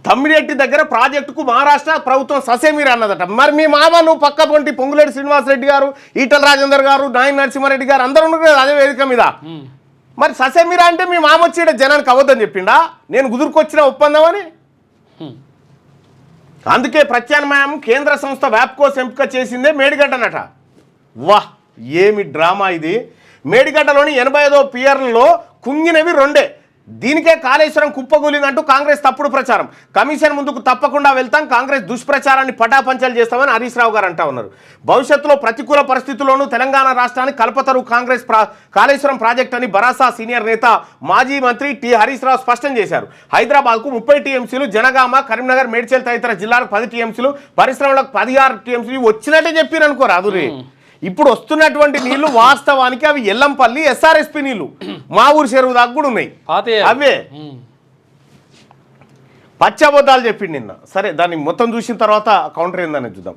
తమ్మిరెడ్డి దగ్గర ప్రాజెక్టుకు మహారాష్ట్ర ప్రభుత్వం ససేమిరా అన్నదట. మరి మీ మామ నువ్వు పక్క పొంటి పొంగులేటి శ్రీనివాసరెడ్డి గారు, ఈటల రాజేందర్ గారు, నాయన నరసింహారెడ్డి గారు అందరూ ఉన్నారు కదా అదే వేదిక మీద. మరి ససేమిరా అంటే మీ మామ వచ్చి ఈడ జనానికి అవ్వద్దని చెప్పిండా, నేను కుదురుకొచ్చిన ఒప్పందం అని. అందుకే ప్రత్యామ్నాయం కేంద్ర సంస్థ వ్యాప్కోస్ ఎంపిక చేసిందే మేడిగడ్డనట. వాహ్ ఏమి డ్రామా ఇది. మేడిగడ్డలోని 85వ పియర్లలో కుంగినవి 2. దీనికే కాళేశ్వరం కుప్పగూలిందంటూ కాంగ్రెస్ తప్పుడు ప్రచారం. కమిషన్ ముందుకు తప్పకుండా వెళ్తాం, కాంగ్రెస్ దుష్ప్రచారాన్ని పటాపంచలు చేస్తామని హరీష్ రావు గారు అంటా ఉన్నారు. భవిష్యత్తులో ప్రతికూల పరిస్థితుల్లోనూ తెలంగాణ రాష్ట్రానికి కల్పతరు కాంగ్రెస్ కాళేశ్వరం ప్రాజెక్ట్ అని భరాసా సీనియర్ నేత మాజీ మంత్రి టి హరీష్ రావు స్పష్టం చేశారు. హైదరాబాద్కు 30 టీఎంసీలు, జనగామ, కరీంనగర్, మేడ్చల్ తదితర జిల్లాలకు 10 టీఎంసీలు, పరిశ్రమలకు 16 టీఎంసీలు వచ్చినట్టే చెప్పారు అనుకోరు అదురే. ఇప్పుడు వస్తున్నటువంటి నీళ్లు వాస్తవానికి అవి ఎల్లంపల్లి ఎస్ఆర్ఎస్పి నీళ్లు, మా ఊరు చెరువు దాకా కూడా ఉన్నాయి అవే. పచ్చబద్దాలు చెప్పింది నిన్న. సరే దాన్ని మొత్తం చూసిన తర్వాత కౌంటర్ ఏందని చూద్దాం.